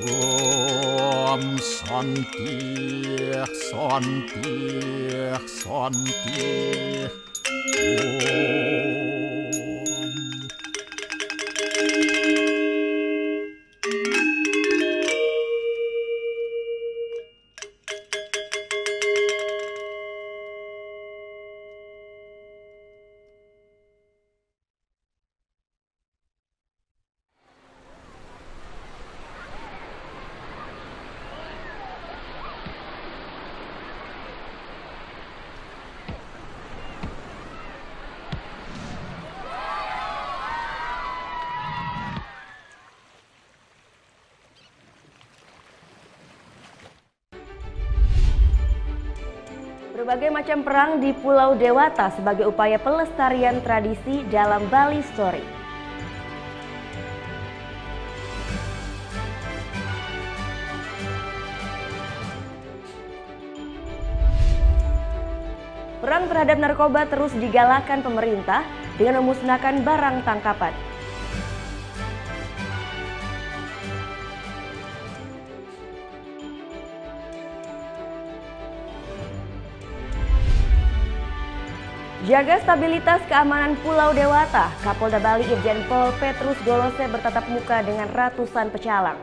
Om Santi Santi Santi Om. Berbagai macam perang di Pulau Dewata sebagai upaya pelestarian tradisi dalam Bali Story. Perang terhadap narkoba terus digalakan pemerintah dengan memusnahkan barang tangkapan. Jaga stabilitas keamanan Pulau Dewata, Kapolda Bali Irjen Pol Petrus Golose bertatap muka dengan ratusan pecalang.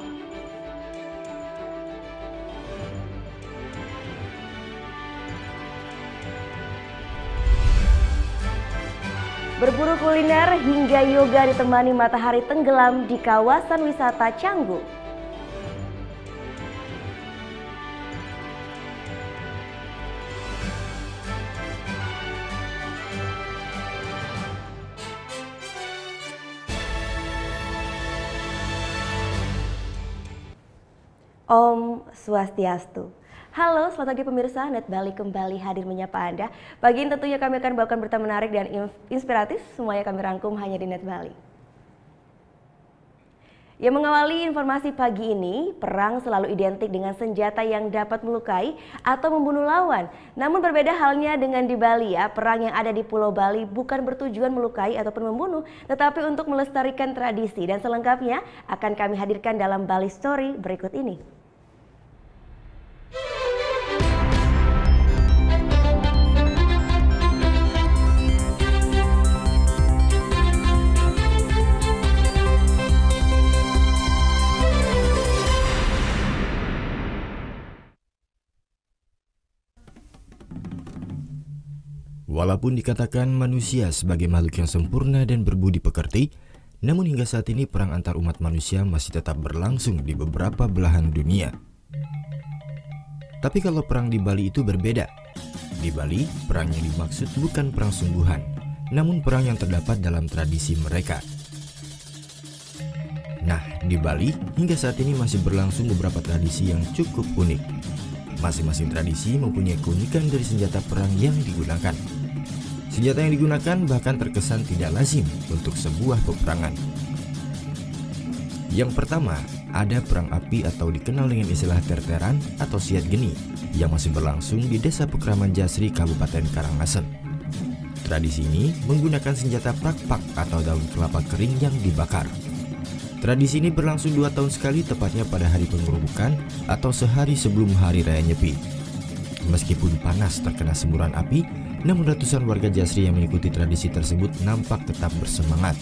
Berburu kuliner hingga yoga ditemani matahari tenggelam di kawasan wisata Canggu. Om Swastiastu. Halo, selamat pagi pemirsa, Net Bali kembali hadir menyapa Anda. Pagi ini tentunya kami akan bawakan berita menarik dan inspiratif, semuanya kami rangkum hanya di Net Bali. Yang mengawali informasi pagi ini, perang selalu identik dengan senjata yang dapat melukai atau membunuh lawan. Namun berbeda halnya dengan di Bali ya, perang yang ada di Pulau Bali bukan bertujuan melukai ataupun membunuh, tetapi untuk melestarikan tradisi. Dan selengkapnya akan kami hadirkan dalam Bali Story berikut ini. Walaupun dikatakan manusia sebagai makhluk yang sempurna dan berbudi pekerti, namun hingga saat ini perang antar umat manusia masih tetap berlangsung di beberapa belahan dunia. Tapi kalau perang di Bali itu berbeda. Di Bali, perang yang dimaksud bukan perang sungguhan, namun perang yang terdapat dalam tradisi mereka. Nah, di Bali hingga saat ini masih berlangsung beberapa tradisi yang cukup unik. Masing-masing tradisi mempunyai keunikan dari senjata perang yang digunakan. Senjata yang digunakan bahkan terkesan tidak lazim untuk sebuah peperangan. Yang pertama, ada perang api atau dikenal dengan istilah terteran atau siat geni yang masih berlangsung di Desa Pekraman Jasri, Kabupaten Karangasem. Tradisi ini menggunakan senjata prakpak atau daun kelapa kering yang dibakar. Tradisi ini berlangsung 2 tahun sekali, tepatnya pada hari pengerubukan atau sehari sebelum Hari Raya Nyepi. Meskipun panas terkena semburan api, namun ratusan warga Jasri yang mengikuti tradisi tersebut nampak tetap bersemangat.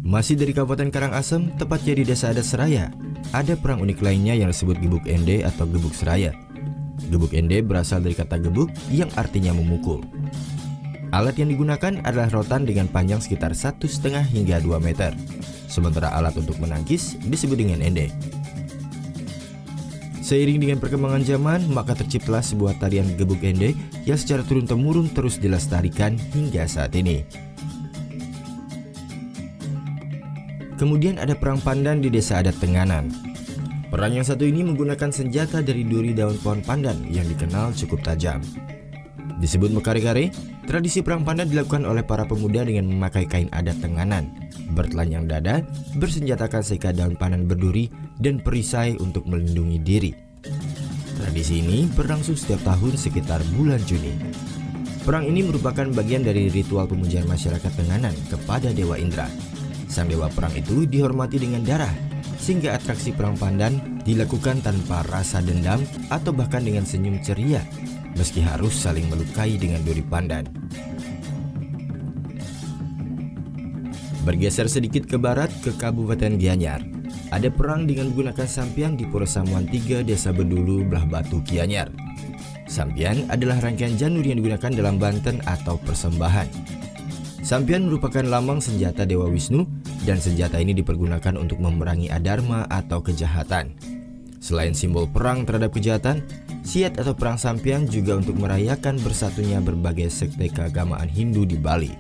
Masih dari Kabupaten Karangasem, tepatnya di Desa Adat Seraya, ada perang unik lainnya yang disebut Gebuk Ende atau Gebuk Seraya. Gebuk Ende berasal dari kata gebuk yang artinya memukul. Alat yang digunakan adalah rotan dengan panjang sekitar 1,5 hingga 2 meter. Sementara alat untuk menangkis disebut dengan ende. Seiring dengan perkembangan zaman, maka terciptalah sebuah tarian gebuk ende yang secara turun-temurun terus dilestarikan hingga saat ini. Kemudian ada perang pandan di Desa Adat Tenganan. Perang yang satu ini menggunakan senjata dari duri daun pohon pandan yang dikenal cukup tajam. Disebut mekare-kare, tradisi perang pandan dilakukan oleh para pemuda dengan memakai kain adat Tenganan, bertelanjang dada, bersenjatakan seikat daun pandan berduri, dan perisai untuk melindungi diri. Tradisi ini berlangsung setiap tahun sekitar bulan Juni. Perang ini merupakan bagian dari ritual pemujaan masyarakat Tenganan kepada Dewa Indra. Sang dewa perang itu dihormati dengan darah, sehingga atraksi perang pandan dilakukan tanpa rasa dendam atau bahkan dengan senyum ceria, meski harus saling melukai dengan duri pandan. Bergeser sedikit ke barat ke Kabupaten Gianyar, ada perang dengan menggunakan sampian di Pura Samuan 3, Desa Bedulu, Belah Batu, Gianyar. Sampian adalah rangkaian janur yang digunakan dalam Banten atau persembahan. Sampian merupakan lambang senjata Dewa Wisnu dan senjata ini dipergunakan untuk memerangi adharma atau kejahatan. Selain simbol perang terhadap kejahatan, siat atau perang sampian juga untuk merayakan bersatunya berbagai sekte keagamaan Hindu di Bali.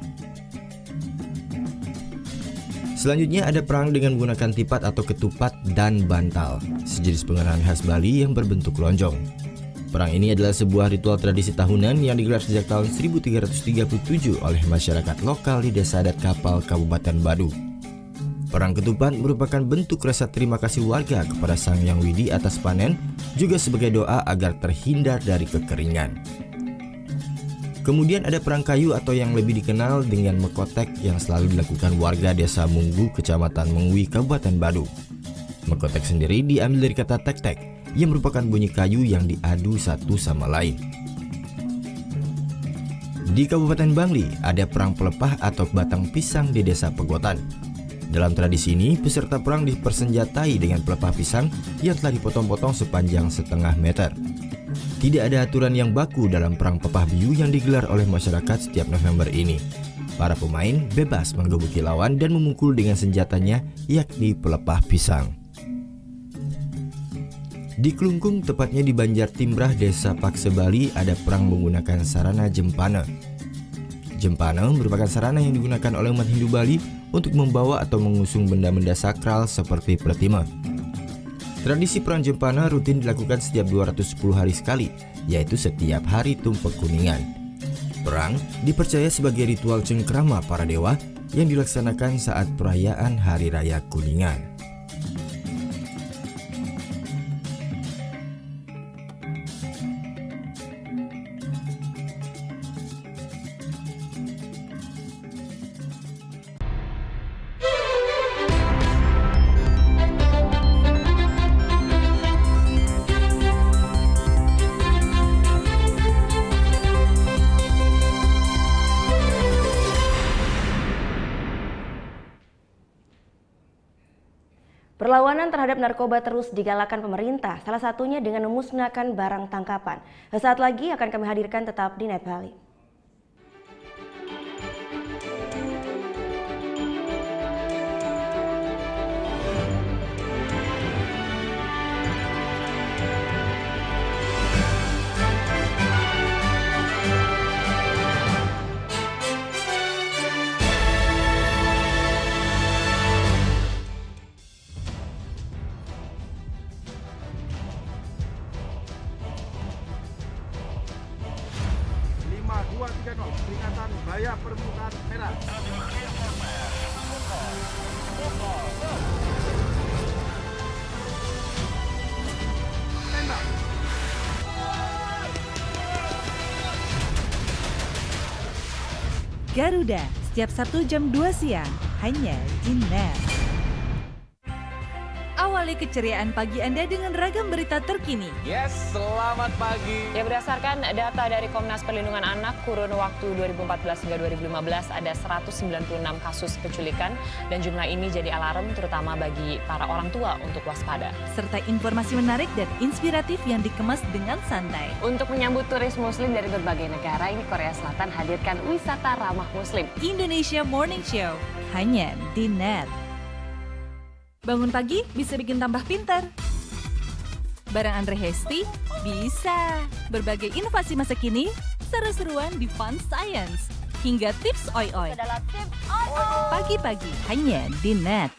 Selanjutnya ada perang dengan menggunakan tipat atau ketupat dan bantal, sejenis pengenalan khas Bali yang berbentuk lonjong. Perang ini adalah sebuah ritual tradisi tahunan yang digelar sejak tahun 1337 oleh masyarakat lokal di Desa Adat Kapal, Kabupaten Badu. Perang ketupat merupakan bentuk rasa terima kasih warga kepada Sang Hyang Widi atas panen, juga sebagai doa agar terhindar dari kekeringan. Kemudian ada perang kayu atau yang lebih dikenal dengan mekotek yang selalu dilakukan warga Desa Munggu, Kecamatan Mengwi, Kabupaten Badu. Mekotek sendiri diambil dari kata tek-tek, yang merupakan bunyi kayu yang diadu satu sama lain. Di Kabupaten Bangli ada perang pelepah atau batang pisang di Desa Pegotan. Dalam tradisi ini, peserta perang dipersenjatai dengan pelepah pisang yang telah dipotong-potong sepanjang 0,5 meter. Tidak ada aturan yang baku dalam perang pepah biu yang digelar oleh masyarakat setiap November ini. Para pemain bebas menggebuki lawan dan memukul dengan senjatanya, yakni pelepah pisang. Di Klungkung, tepatnya di Banjar Timbrah, Desa Pakse, Bali, ada perang menggunakan sarana jempana. Jempana merupakan sarana yang digunakan oleh umat Hindu Bali untuk membawa atau mengusung benda-benda sakral seperti pratima. Tradisi perang jempana rutin dilakukan setiap 210 hari sekali, yaitu setiap hari Tumpek Kuningan. Perang dipercaya sebagai ritual cengkrama para dewa yang dilaksanakan saat perayaan Hari Raya Kuningan. Perlawanan terhadap narkoba terus digalakan pemerintah, salah satunya dengan memusnahkan barang tangkapan. Sesaat lagi akan kami hadirkan, tetap di Net Bali. Peringatan bahaya permukaan merah. Tembak. Garuda, setiap Sabtu jam 2 siang, hanya di Net. Awali keceriaan pagi Anda dengan ragam berita terkini. Yes, selamat pagi. Ya, berdasarkan data dari Komnas Perlindungan Anak, kurun waktu 2014 hingga 2015 ada 196 kasus penculikan dan jumlah ini jadi alarm terutama bagi para orang tua untuk waspada. Serta informasi menarik dan inspiratif yang dikemas dengan santai. Untuk menyambut turis muslim dari berbagai negara, ini Korea Selatan hadirkan wisata ramah muslim. Indonesia Morning Show, hanya di Net. Bangun pagi bisa bikin tambah pintar. Bareng Andre Hesti bisa. Berbagai inovasi masa kini, seru-seruan di Fun Science, hingga tips oi-oi. Pagi-pagi hanya di Net.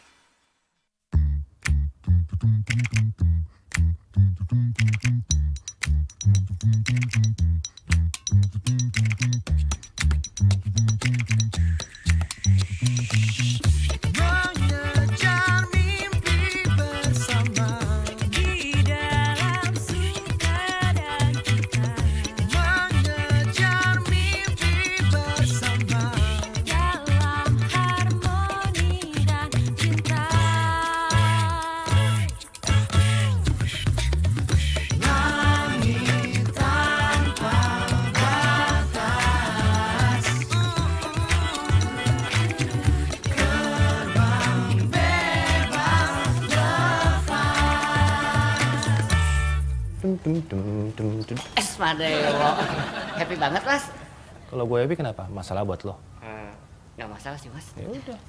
Esmadeo. Happy banget, Mas. Kalau gue happy kenapa? Masalah buat lo? Nggak masalah sih, Mas. Ya udah.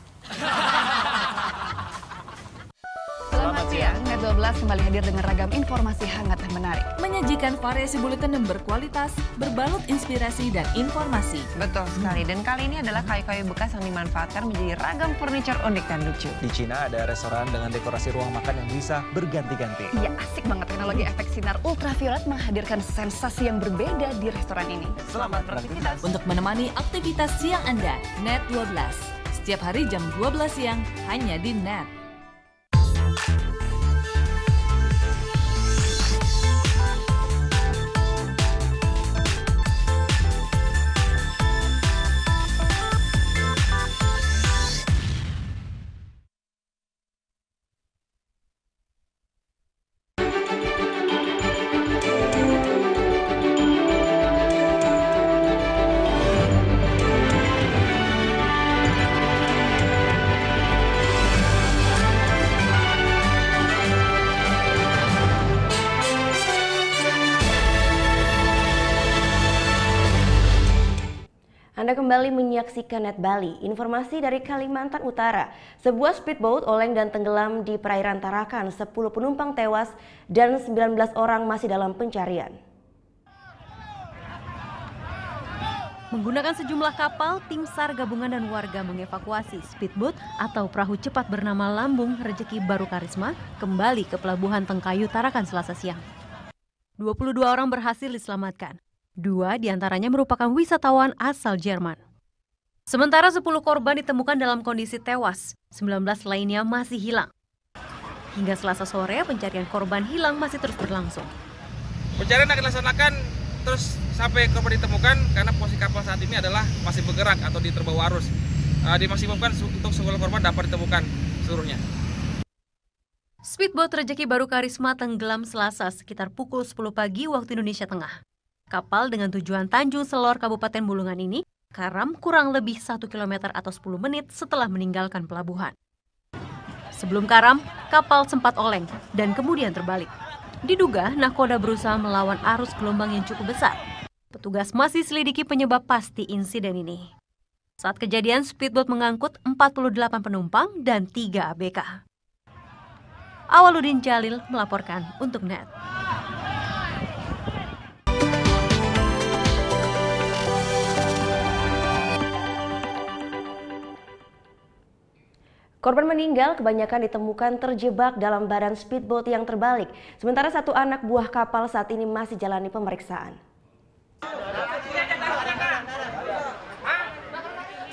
Selamat siang, Net 12 kembali hadir dengan ragam informasi hangat dan menarik. Menyajikan variasi buletin yang berkualitas, berbalut inspirasi dan informasi. Betul sekali, dan kali ini adalah kayu-kayu bekas yang dimanfaatkan menjadi ragam furniture unik dan lucu. Di Cina ada restoran dengan dekorasi ruang makan yang bisa berganti-ganti. Iya, asik banget teknologi efek sinar ultraviolet menghadirkan sensasi yang berbeda di restoran ini. Selamat beraktivitas. Untuk menemani aktivitas siang Anda, Net 12. Setiap hari jam 12 siang, hanya di Net. Anda kembali menyaksikan Net Bali. Informasi dari Kalimantan Utara. Sebuah speedboat oleng dan tenggelam di perairan Tarakan. 10 penumpang tewas dan 19 orang masih dalam pencarian. Menggunakan sejumlah kapal, tim SAR gabungan dan warga mengevakuasi speedboat atau perahu cepat bernama Lambung Rejeki Baru Karisma kembali ke Pelabuhan Tengkayu Tarakan Selasa siang. 22 orang berhasil diselamatkan. 2 diantaranya merupakan wisatawan asal Jerman. Sementara 10 korban ditemukan dalam kondisi tewas, 19 lainnya masih hilang. Hingga Selasa sore, pencarian korban hilang masih terus berlangsung. Pencarian akan dilaksanakan terus sampai korban ditemukan karena posisi kapal saat ini adalah masih bergerak atau di terbawa arus. Dimaksimalkan untuk seluruh korban dapat ditemukan seluruhnya. Speedboat Rejeki Baru Karisma tenggelam Selasa sekitar pukul 10 pagi waktu Indonesia Tengah. Kapal dengan tujuan Tanjung Selor, Kabupaten Bulungan ini karam kurang lebih 1 km atau 10 menit setelah meninggalkan pelabuhan. Sebelum karam, kapal sempat oleng dan kemudian terbalik. Diduga nahkoda berusaha melawan arus gelombang yang cukup besar. Petugas masih selidiki penyebab pasti insiden ini. Saat kejadian, speedboat mengangkut 48 penumpang dan 3 ABK. Awaludin Jalil melaporkan untuk Net. Korban meninggal kebanyakan ditemukan terjebak dalam badan speedboat yang terbalik. Sementara 1 anak buah kapal saat ini masih jalani pemeriksaan.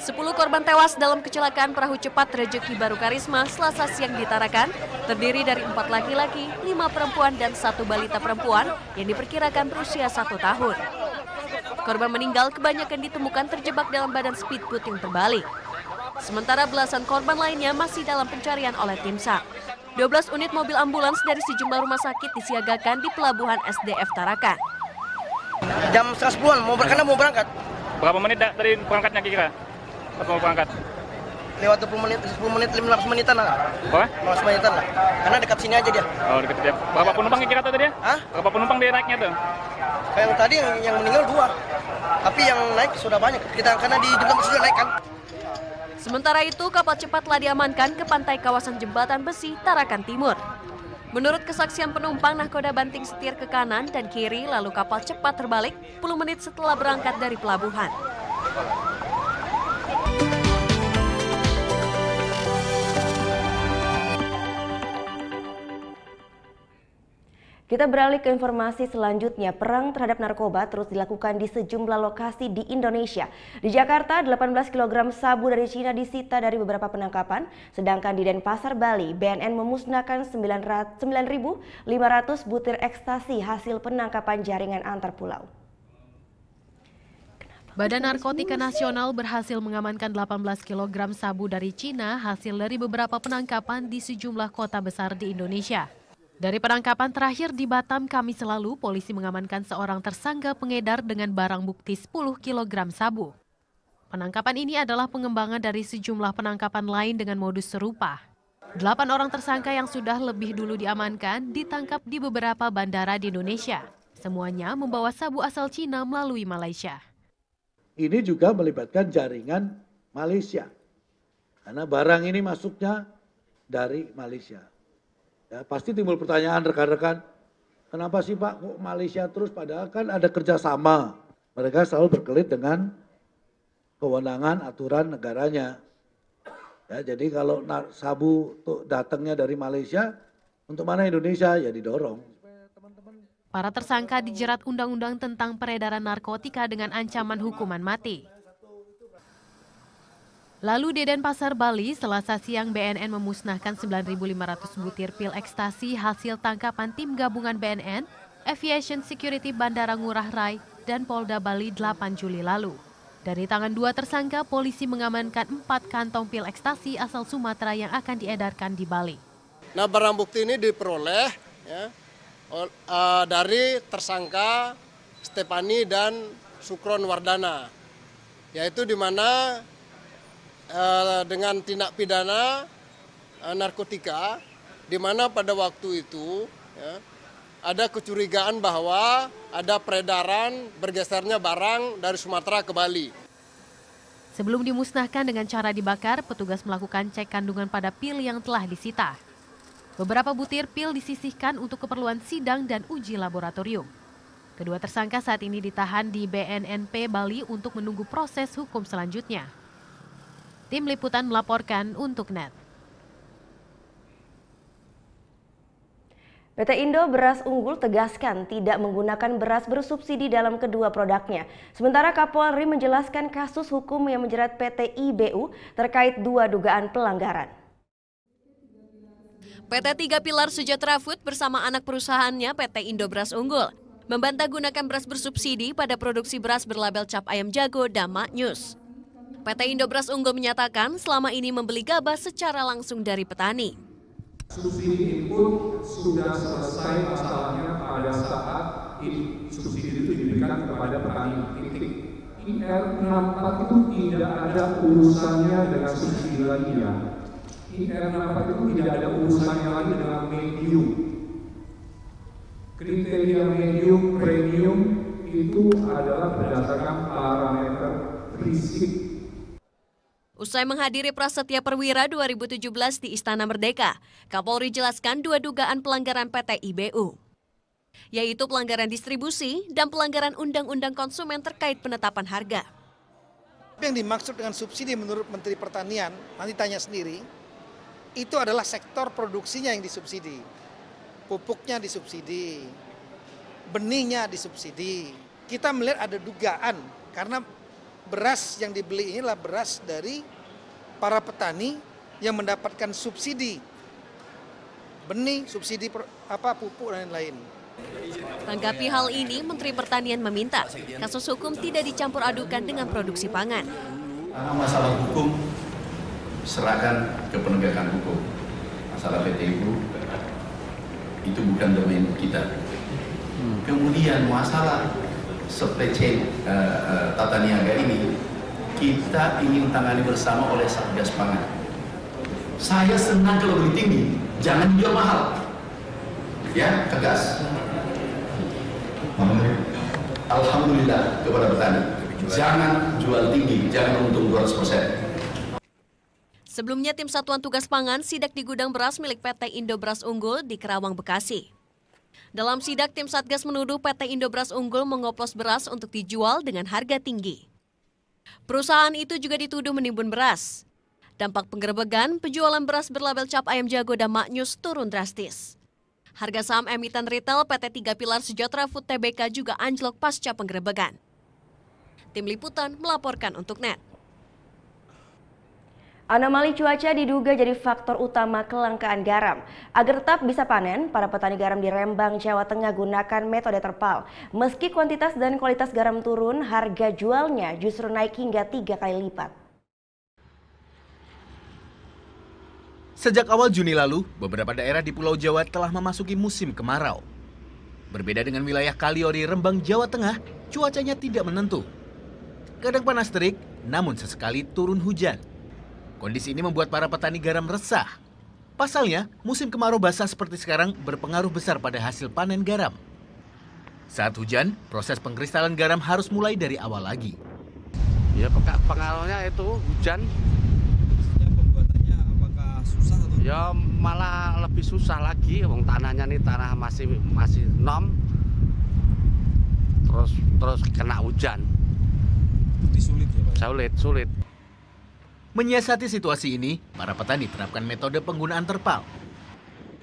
10 korban tewas dalam kecelakaan perahu cepat Rejeki Baru Karisma Selasa siang di Tarakan terdiri dari 4 laki-laki, 5 perempuan dan 1 balita perempuan yang diperkirakan berusia 1 tahun. Korban meninggal kebanyakan ditemukan terjebak dalam badan speedboat yang terbalik. Sementara belasan korban lainnya masih dalam pencarian oleh tim SAR. 12 unit mobil ambulans dari sejumlah rumah sakit disiagakan di Pelabuhan SDF Tarakan. Jam 10-an mau berangkat. Berapa menit dari berangkatnya kira? Pas mau berangkat? Lewat 10 menit, 15 menitan lah. Apa? 15 menitan lah. Karena dekat sini aja dia. Oh, dekat dia. Berapa penumpang kira tadi dia? Hah? Berapa penumpang dia naiknya tuh? Kayak yang tadi yang meninggal 2. Tapi yang naik sudah banyak. Karena di jembatan sudah naik kan. Sementara itu, kapal cepat telah diamankan ke pantai kawasan Jembatan Besi, Tarakan Timur. Menurut kesaksian penumpang, nahkoda banting setir ke kanan dan kiri, lalu kapal cepat terbalik 10 menit setelah berangkat dari pelabuhan. Kita beralih ke informasi selanjutnya. Perang terhadap narkoba terus dilakukan di sejumlah lokasi di Indonesia. Di Jakarta, 18 kg sabu dari Cina disita dari beberapa penangkapan. Sedangkan di Denpasar, Bali, BNN memusnahkan 9.500 butir ekstasi hasil penangkapan jaringan antar pulau. Badan Narkotika Nasional berhasil mengamankan 18 kg sabu dari Cina hasil dari beberapa penangkapan di sejumlah kota besar di Indonesia. Dari penangkapan terakhir di Batam Kamis lalu, polisi mengamankan seorang tersangka pengedar dengan barang bukti 10 kg sabu. Penangkapan ini adalah pengembangan dari sejumlah penangkapan lain dengan modus serupa. 8 orang tersangka yang sudah lebih dulu diamankan ditangkap di beberapa bandara di Indonesia. Semuanya membawa sabu asal Cina melalui Malaysia. Ini juga melibatkan jaringan Malaysia. Karena barang ini masuknya dari Malaysia. Ya, pasti timbul pertanyaan rekan-rekan, kenapa sih Pak kok Malaysia terus, padahal kan ada kerjasama. Mereka selalu berkelit dengan kewenangan aturan negaranya. Ya, jadi kalau sabu datangnya dari Malaysia, untuk mana Indonesia ya didorong. Para tersangka dijerat undang-undang tentang peredaran narkotika dengan ancaman hukuman mati. Lalu di Denpasar, Bali, Selasa siang BNN memusnahkan 9.500 butir pil ekstasi hasil tangkapan tim gabungan BNN, Aviation Security Bandara Ngurah Rai, dan Polda Bali 8 Juli lalu. Dari tangan 2 tersangka, polisi mengamankan 4 kantong pil ekstasi asal Sumatera yang akan diedarkan di Bali. Nah, barang bukti ini diperoleh ya, dari tersangka Stepani dan Sukron Wardana, yaitu di mana dengan tindak pidana narkotika, di mana pada waktu itu ya, ada kecurigaan bahwa ada peredaran bergesernya barang dari Sumatera ke Bali. Sebelum dimusnahkan dengan cara dibakar, petugas melakukan cek kandungan pada pil yang telah disita. Beberapa butir pil disisihkan untuk keperluan sidang dan uji laboratorium. Kedua tersangka saat ini ditahan di BNNP Bali untuk menunggu proses hukum selanjutnya. Tim Liputan melaporkan untuk NET. PT Indo Beras Unggul tegaskan tidak menggunakan beras bersubsidi dalam kedua produknya. Sementara Kapolri menjelaskan kasus hukum yang menjerat PT IBU terkait 2 dugaan pelanggaran. PT Tiga Pilar Sejahtera Food bersama anak perusahaannya PT Indo Beras Unggul membantah gunakan beras bersubsidi pada produksi beras berlabel cap ayam jago dan maknyus. PT Indo Beras Unggul menyatakan selama ini membeli gabah secara langsung dari petani. Subsidi input sudah selesai masalahnya pada saat subsidi itu diberikan kepada petani. IR64 itu tidak ada urusannya dengan subsidi lagi ya. IR64 itu tidak ada urusannya lagi dengan medium. Kriteria medium premium itu adalah berdasarkan parameter risik. Usai menghadiri Prasetya Perwira 2017 di Istana Merdeka, Kapolri jelaskan 2 dugaan pelanggaran PT IBU, yaitu pelanggaran distribusi dan pelanggaran Undang-Undang Konsumen terkait penetapan harga. Yang dimaksud dengan subsidi menurut Menteri Pertanian, nanti tanya sendiri, itu adalah sektor produksinya yang disubsidi. Pupuknya disubsidi, benihnya disubsidi. Kita melihat ada dugaan karena beras yang dibeli inilah beras dari para petani yang mendapatkan subsidi benih, subsidi pupuk dan lain-lain. Tanggapi hal ini, Menteri Pertanian meminta kasus hukum tidak dicampur adukan dengan produksi pangan. Karena masalah hukum serahkan ke penegakan hukum. Masalah PT IBU itu bukan domain kita. Kemudian masalah supply chain tata niaga ini kita ingin tangani bersama oleh Satgas Pangan. Saya senang kalau beli tinggi, jangan jual mahal. Ya, tegas. Alhamdulillah kepada petani. Jangan jual tinggi, jangan untung 200%. Sebelumnya tim Satuan Tugas Pangan sidak di gudang beras milik PT Indo Beras Unggul di Kerawang, Bekasi. Dalam sidak, tim Satgas menuduh PT Indo Beras Unggul mengoplos beras untuk dijual dengan harga tinggi. Perusahaan itu juga dituduh menimbun beras. Dampak penggerebegan, penjualan beras berlabel cap ayam jago dan maknyus turun drastis. Harga saham emiten retail PT Tiga Pilar Sejahtera Food Tbk juga anjlok pasca penggerebegan. Tim Liputan melaporkan untuk NET. Anomali cuaca diduga jadi faktor utama kelangkaan garam. Agar tetap bisa panen, para petani garam di Rembang, Jawa Tengah gunakan metode terpal. Meski kuantitas dan kualitas garam turun, harga jualnya justru naik hingga 3 kali lipat. Sejak awal Juni lalu, beberapa daerah di Pulau Jawa telah memasuki musim kemarau. Berbeda dengan wilayah Kaliori, Rembang, Jawa Tengah, cuacanya tidak menentu. Kadang panas terik, namun sesekali turun hujan. Kondisi ini membuat para petani garam resah. Pasalnya, musim kemarau basah seperti sekarang berpengaruh besar pada hasil panen garam. Saat hujan, proses pengkristalan garam harus mulai dari awal lagi. Ya, pengaruhnya itu hujan. Pembuatannya apakah susah atau? Ya malah lebih susah lagi. Wong tanahnya nih tanah masih nom. Terus kena hujan. Lebih sulit ya, Pak? Sulit. Menyiasati situasi ini, para petani terapkan metode penggunaan terpal.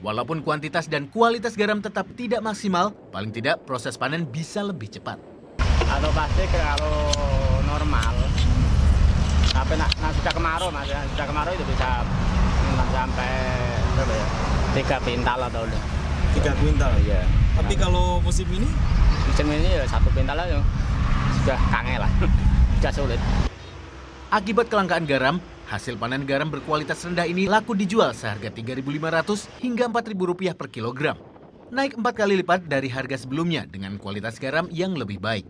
Walaupun kuantitas dan kualitas garam tetap tidak maksimal, paling tidak proses panen bisa lebih cepat. Kalau pasti kalau normal, tapi sudah kemarau itu bisa sampai berapa ya? 3 pintal atau udah. 3 kuintal? Iya. Tapi kalau musim ini? Musim ini ya 1 pintal aja. Sudah kangen lah, sudah sulit. Akibat kelangkaan garam, hasil panen garam berkualitas rendah ini laku dijual seharga Rp3.500 hingga Rp4.000 per kilogram. Naik 4 kali lipat dari harga sebelumnya dengan kualitas garam yang lebih baik.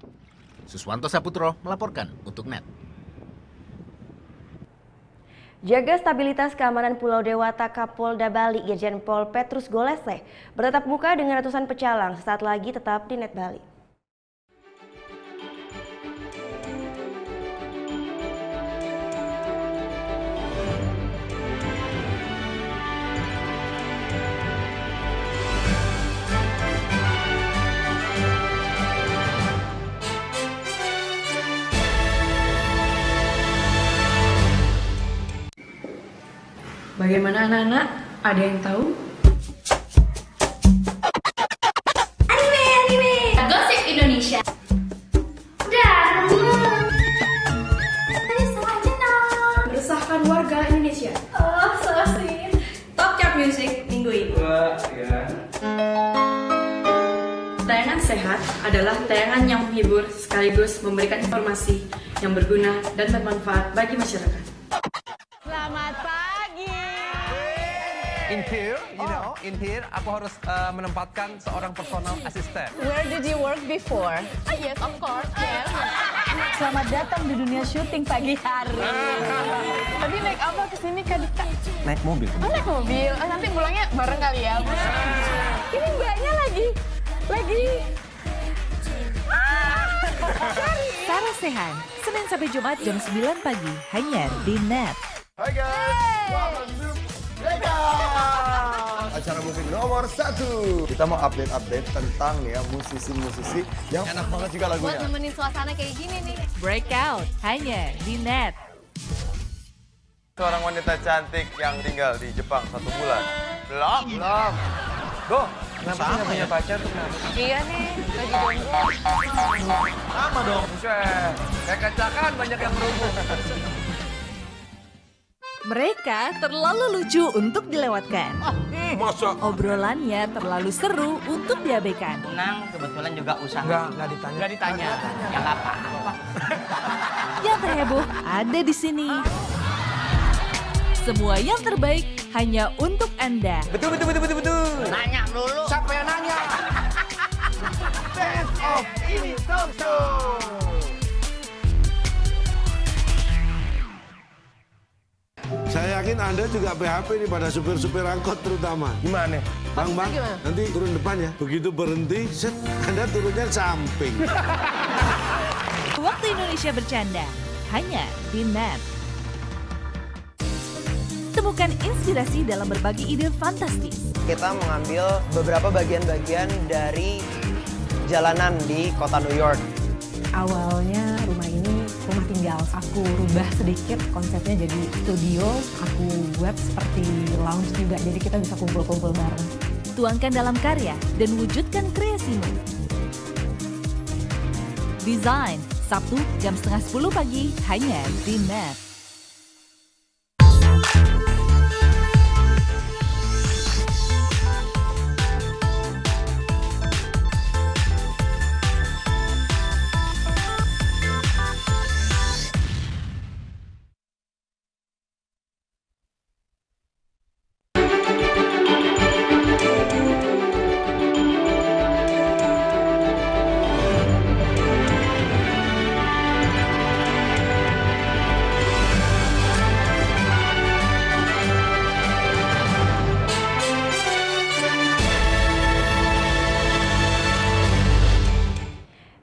Suswanto Saputro melaporkan untuk NET. Jaga stabilitas keamanan Pulau Dewata, Kapolda Bali Irjen Pol Petrus Golese bertatap muka dengan ratusan pecalang. Sesaat lagi tetap di NET Bali. Bagaimana anak-anak? Ada yang tahu? Anime! Gosip Indonesia. Meresahkan warga Indonesia. Oh, so sweet. Top chart music minggu ini. Tayangan sehat adalah tayangan yang menghibur sekaligus memberikan informasi yang berguna dan bermanfaat bagi masyarakat. Selamat pagi. In here, aku harus menempatkan seorang personal assistant. Where did you work before? Oh yes, of course. Yes. Selamat datang di dunia syuting pagi hari. Tadi naik apa kesini Kak Dika? Naik mobil. Oh, naik mobil. Oh, nanti pulangnya bareng kali ya. Ini mbaknya lagi. Sarah Sehan, Senin sampai Jumat jam 9 pagi, hanya di NET. Hai guys, welcome to acara musik nomor 1. Kita mau update tentang nih ya musisi-musisi yang enak banget juga lagunya. Buat nemenin suasana kayak gini nih. Breakout, hanya di NET. Seorang wanita cantik yang tinggal di Jepang 1 bulan. Belum. Go. Kenapa sih nggak punya pacar tuh kenapa? Iya nih, lagi jomblo. Sama dong. Buset. Kayak kacakan banyak yang berhubung. Mereka terlalu lucu untuk dilewatkan. Masa? Obrolannya terlalu seru untuk diabaikan. Nang kebetulan juga usaha. Nggak ditanya. Ya nggak apa-apa. Yang terheboh ada di sini. Semua yang terbaik hanya untuk Anda. Betul. Nanya dulu. Siapa yang nanya? Best of ini talk show. Saya yakin Anda juga PHP nih pada supir-supir angkot terutama. Gimana? Bang, nanti turun depan ya. Begitu berhenti, set, Anda turunnya samping. Waktu Indonesia bercanda, hanya di NET. Temukan inspirasi dalam berbagi ide fantastis. Kita mengambil beberapa bagian-bagian dari jalanan di kota New York. Awalnya rumah ini rumah tinggal. Aku rubah sedikit konsepnya jadi studio. Aku buat seperti lounge juga, jadi kita bisa kumpul-kumpul bareng. Tuangkan dalam karya dan wujudkan kreasimu. Design, Sabtu jam 9:30 pagi, hanya di NET.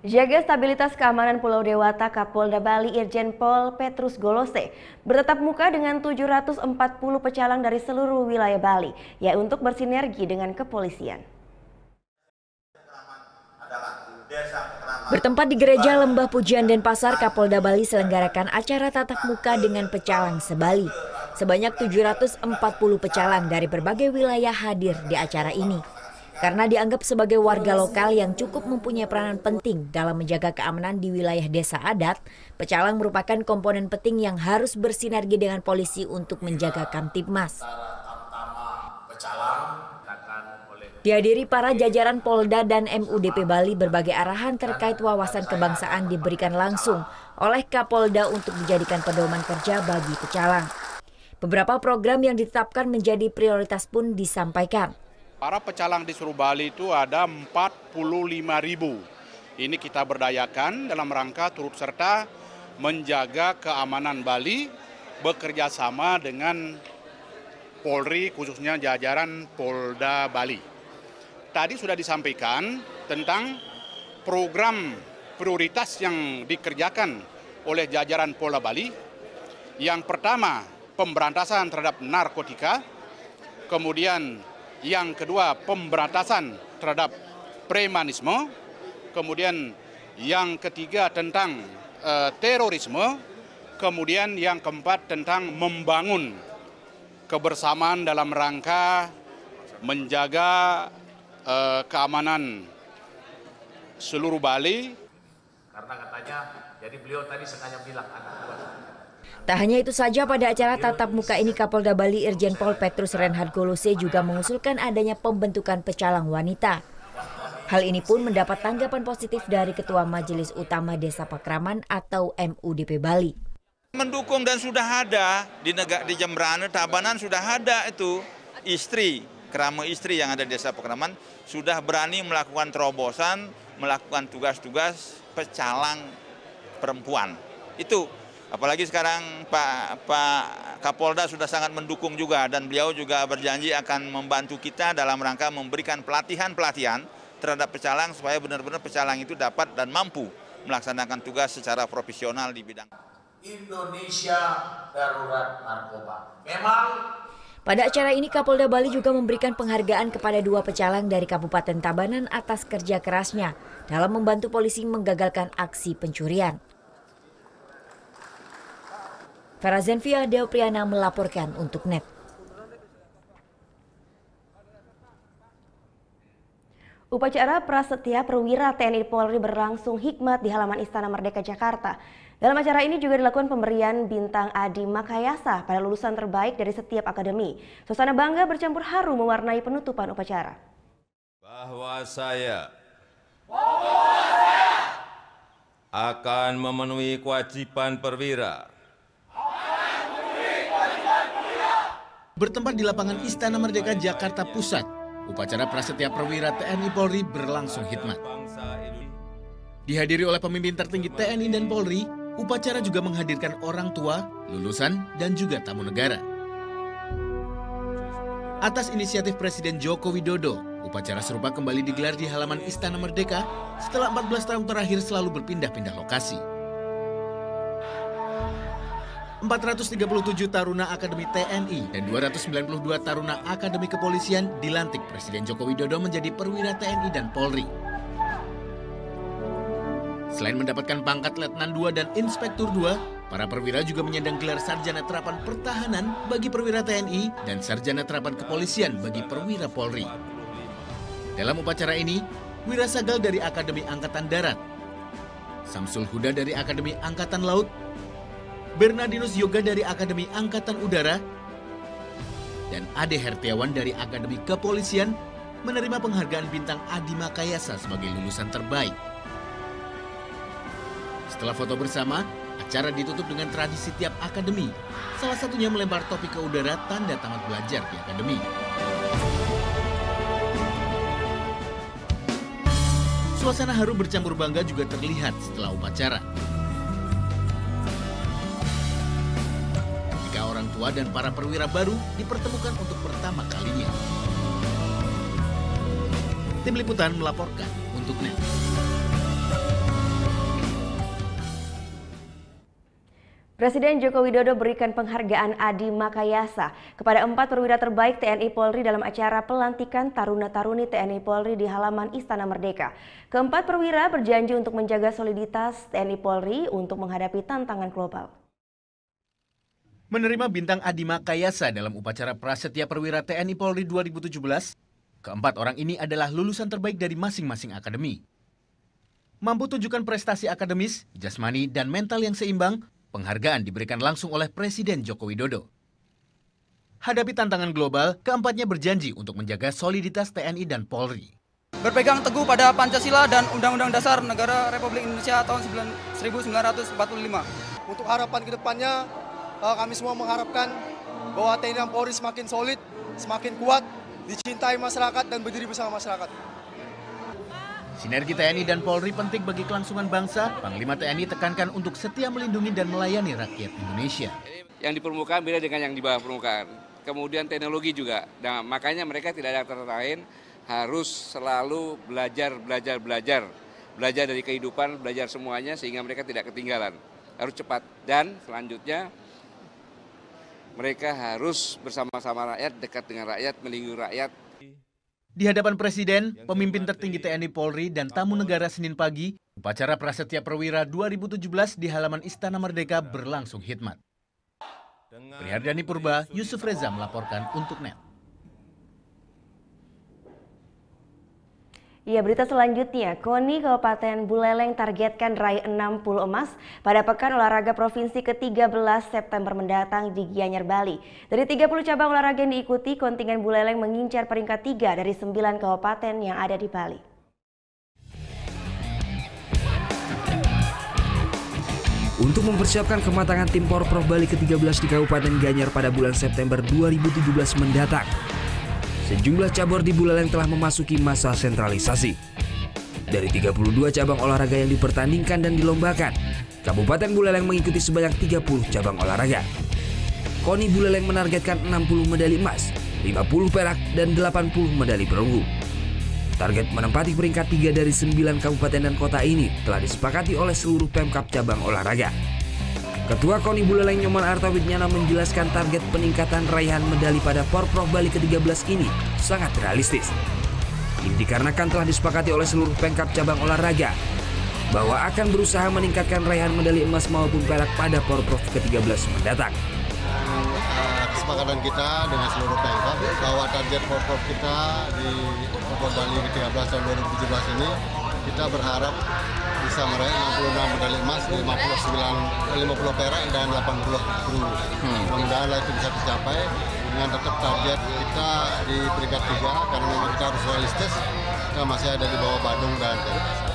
Jaga stabilitas keamanan Pulau Dewata, Kapolda Bali Irjen Pol Petrus Golose bertatap muka dengan 740 pecalang dari seluruh wilayah Bali, ya untuk bersinergi dengan kepolisian. Bertempat di Gereja Lembah Pujian Denpasar, Kapolda Bali selenggarakan acara tatap muka dengan pecalang se-Bali. Sebanyak 740 pecalang dari berbagai wilayah hadir di acara ini. Karena dianggap sebagai warga lokal yang cukup mempunyai peranan penting dalam menjaga keamanan di wilayah desa adat, pecalang merupakan komponen penting yang harus bersinergi dengan polisi untuk menjaga Kamtibmas. Dihadiri para jajaran Polda dan MUDP Bali, berbagai arahan terkait wawasan kebangsaan diberikan langsung oleh Kapolda untuk dijadikan pedoman kerja bagi pecalang. Beberapa program yang ditetapkan menjadi prioritas pun disampaikan. Para pecalang di seluruh Bali itu ada 45.000. Ini kita berdayakan dalam rangka turut serta menjaga keamanan Bali, bekerja sama dengan Polri, khususnya jajaran Polda Bali. Tadi sudah disampaikan tentang program prioritas yang dikerjakan oleh jajaran Polda Bali. Yang pertama, pemberantasan terhadap narkotika, kemudian yang kedua, pemberantasan terhadap premanisme. Kemudian yang ketiga tentang terorisme. Kemudian yang keempat tentang membangun kebersamaan dalam rangka menjaga keamanan seluruh Bali. Karena katanya, jadi beliau tadi sengaja bilang anak buah. Tak hanya itu saja, pada acara tatap muka ini Kapolda Bali Irjen Pol Petrus Reinhard Golose juga mengusulkan adanya pembentukan pecalang wanita. Hal ini pun mendapat tanggapan positif dari Ketua Majelis Utama Desa Pakraman atau MUDP Bali. Mendukung dan sudah ada di Jembrane, Tabanan sudah ada itu istri, kerama istri yang ada di Desa Pakraman sudah berani melakukan terobosan, melakukan tugas-tugas pecalang perempuan. Itu apalagi sekarang Pak Kapolda sudah sangat mendukung juga, dan beliau juga berjanji akan membantu kita dalam rangka memberikan pelatihan-pelatihan terhadap pecalang supaya benar-benar pecalang itu dapat dan mampu melaksanakan tugas secara profesional di bidang. Indonesia darurat narkoba. Memang pada acara ini Kapolda Bali juga memberikan penghargaan kepada 2 pecalang dari Kabupaten Tabanan atas kerja kerasnya dalam membantu polisi menggagalkan aksi pencurian. Farazenvia Deopriana melaporkan untuk NET. Upacara Prasetya Perwira TNI Polri berlangsung hikmat di halaman Istana Merdeka Jakarta. Dalam acara ini juga dilakukan pemberian bintang Adi Makayasa pada lulusan terbaik dari setiap akademi. Suasana bangga bercampur haru mewarnai penutupan upacara. Bahwa saya akan memenuhi kewajiban perwira. Bertempat di lapangan Istana Merdeka Jakarta Pusat, upacara Prasetya Perwira TNI Polri berlangsung hikmat. Dihadiri oleh pemimpin tertinggi TNI dan Polri, upacara juga menghadirkan orang tua, lulusan, dan juga tamu negara. Atas inisiatif Presiden Joko Widodo, upacara serupa kembali digelar di halaman Istana Merdeka setelah 14 tahun terakhir selalu berpindah-pindah lokasi. 437 Taruna Akademi TNI dan 292 Taruna Akademi Kepolisian dilantik Presiden Joko Widodo menjadi perwira TNI dan Polri. Selain mendapatkan pangkat Letnan 2 dan Inspektur 2, para perwira juga menyandang gelar Sarjana Terapan Pertahanan bagi perwira TNI dan Sarjana Terapan Kepolisian bagi perwira Polri. Dalam upacara ini, Wira Sagal dari Akademi Angkatan Darat, Samsul Huda dari Akademi Angkatan Laut, Bernardinus Yoga dari Akademi Angkatan Udara, dan Ade Hertiawan dari Akademi Kepolisian menerima penghargaan bintang Adi Makayasa sebagai lulusan terbaik. Setelah foto bersama, acara ditutup dengan tradisi tiap akademi, salah satunya melempar topi ke udara tanda tamat belajar di akademi. Suasana haru bercampur bangga juga terlihat setelah upacara. Orang tua dan para perwira baru dipertemukan untuk pertama kalinya. Tim Liputan melaporkan untuk NET. Presiden Joko Widodo berikan penghargaan Adi Makayasa kepada 4 perwira terbaik TNI Polri dalam acara pelantikan Taruna-Taruni TNI Polri di halaman Istana Merdeka. Keempat perwira berjanji untuk menjaga soliditas TNI Polri untuk menghadapi tantangan global. Menerima bintang Adi Makayasa dalam upacara Prasetya Perwira TNI Polri 2017, keempat orang ini adalah lulusan terbaik dari masing-masing akademi. Mampu tunjukkan prestasi akademis, jasmani, dan mental yang seimbang, penghargaan diberikan langsung oleh Presiden Joko Widodo. Hadapi tantangan global, keempatnya berjanji untuk menjaga soliditas TNI dan Polri. Berpegang teguh pada Pancasila dan Undang-Undang Dasar Negara Republik Indonesia tahun 1945. Untuk harapan ke depannya, kami semua mengharapkan bahwa TNI dan Polri semakin solid, semakin kuat, dicintai masyarakat dan berdiri bersama masyarakat. Sinergi TNI dan Polri penting bagi kelangsungan bangsa. Panglima TNI tekankan untuk setia melindungi dan melayani rakyat Indonesia. Yang di permukaan beda dengan yang di bawah permukaan. Kemudian teknologi juga. Nah, makanya mereka tidak ada kata lain, harus selalu belajar dari kehidupan, belajar semuanya sehingga mereka tidak ketinggalan. Harus cepat. Dan selanjutnya mereka harus bersama-sama rakyat, dekat dengan rakyat, melindungi rakyat. Di hadapan Presiden, pemimpin tertinggi TNI Polri dan tamu negara Senin pagi, upacara Prasetya Perwira 2017 di halaman Istana Merdeka berlangsung hikmat. Prihardani Purba, Yusuf Reza melaporkan untuk NET. Ya, berita selanjutnya, KONI Kabupaten Buleleng targetkan raih 60 emas pada Pekan Olahraga Provinsi ke-13 September mendatang di Gianyar, Bali. Dari 30 cabang olahraga yang diikuti, kontingen Buleleng mengincar peringkat 3 dari 9 kabupaten yang ada di Bali. Untuk mempersiapkan kematangan tim Porprov Bali ke-13 di Kabupaten Gianyar pada bulan September 2017 mendatang, sejumlah cabur di Buleleng telah memasuki masa sentralisasi. Dari 32 cabang olahraga yang dipertandingkan dan dilombakan, Kabupaten Buleleng mengikuti sebanyak 30 cabang olahraga. KONI Buleleng menargetkan 60 medali emas, 50 perak, dan 80 medali perunggu. Target menempati peringkat 3 dari 9 kabupaten dan kota ini telah disepakati oleh seluruh Pemkab cabang olahraga. Ketua KONI Buleleng Nyoman Artawidnyana menjelaskan target peningkatan raihan medali pada Porprov Bali ke-13 ini sangat realistis. Ini dikarenakan telah disepakati oleh seluruh Pemkab cabang olahraga bahwa akan berusaha meningkatkan raihan medali emas maupun perak pada Porprov ke-13 mendatang. Kesepakatan kita dengan seluruh Pemkab bahwa target Porprov kita di Porprov Bali ke-13 tahun 2017 ini kita berharap bisa meraih 66 medali emas, 50 perak, dan 80 perunggu. Mudah-mudahan itu bisa dicapai dengan tetap target kita di peringkat 3 karena memang kita harus realistis, kita masih ada di bawah Badung dan Denpasar.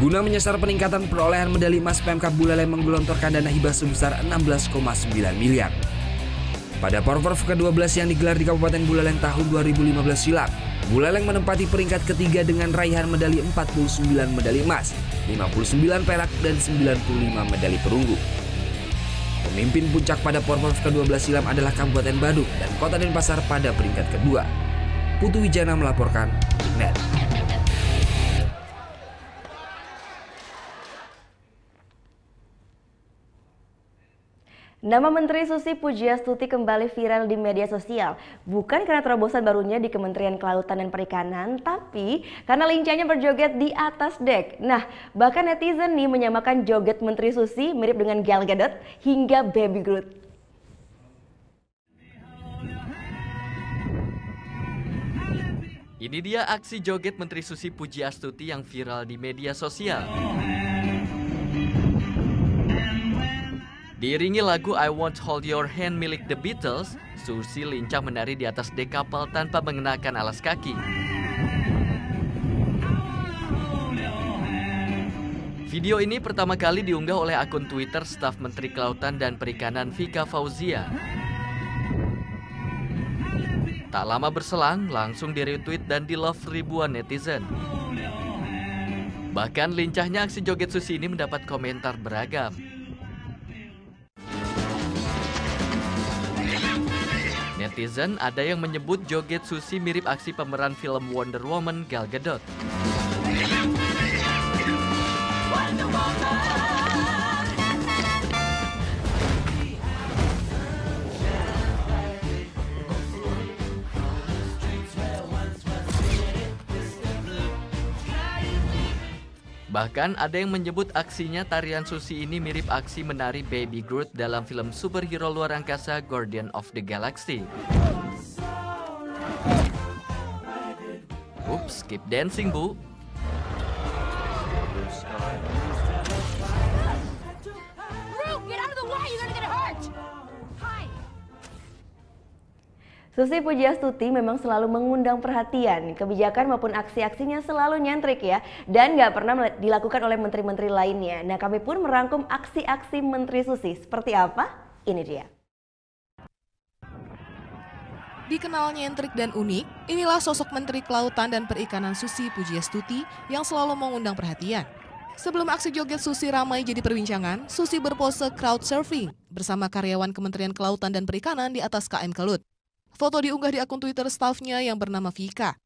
Guna menyasar peningkatan perolehan medali emas, Pemkab Buleleng menggelontorkan dana hibah sebesar 16,9 miliar. Pada Porprov ke-12 yang digelar di Kabupaten Buleleng tahun 2015 silam, Buleleng menempati peringkat ketiga dengan raihan medali 49 medali emas, 59 perak, dan 95 medali perunggu. Pemimpin puncak pada Porprov ke-12 silam adalah Kabupaten Badung dan Kota Denpasar pada peringkat kedua. Putu Wijana melaporkan untuk NET. Nama Menteri Susi Pujiastuti kembali viral di media sosial. Bukan karena terobosan barunya di Kementerian Kelautan dan Perikanan, tapi karena lincahnya berjoget di atas dek. Nah, bahkan netizen nih menyamakan joget Menteri Susi mirip dengan Gal Gadot hingga Baby Groot. Ini dia aksi joget Menteri Susi Pujiastuti yang viral di media sosial. Diiringi lagu I Won't Hold Your Hand milik The Beatles, Susi lincah menari di atas dek kapal tanpa mengenakan alas kaki. Video ini pertama kali diunggah oleh akun Twitter staf Menteri Kelautan dan Perikanan Vika Fauzia. Tak lama berselang, langsung di-retweet dan di-love ribuan netizen. Bahkan lincahnya aksi joget Susi ini mendapat komentar beragam. Netizen ada yang menyebut joget Susi mirip aksi pemeran film Wonder Woman Gal Gadot. Bahkan ada yang menyebut aksinya tarian Susi ini mirip aksi menari Baby Groot dalam film superhero luar angkasa Guardian of the Galaxy. Ups, keep dancing, Bu. Susi Pujiastuti memang selalu mengundang perhatian. Kebijakan maupun aksi-aksinya selalu nyentrik ya. Dan nggak pernah dilakukan oleh menteri-menteri lainnya. Nah, kami pun merangkum aksi-aksi Menteri Susi. Seperti apa? Ini dia. Dikenal nyentrik dan unik, inilah sosok Menteri Kelautan dan Perikanan Susi Pujiastuti yang selalu mengundang perhatian. Sebelum aksi joget Susi ramai jadi perbincangan, Susi berpose crowd surfing bersama karyawan Kementerian Kelautan dan Perikanan di atas KM Kelut. Foto diunggah di akun Twitter stafnya yang bernama Vika.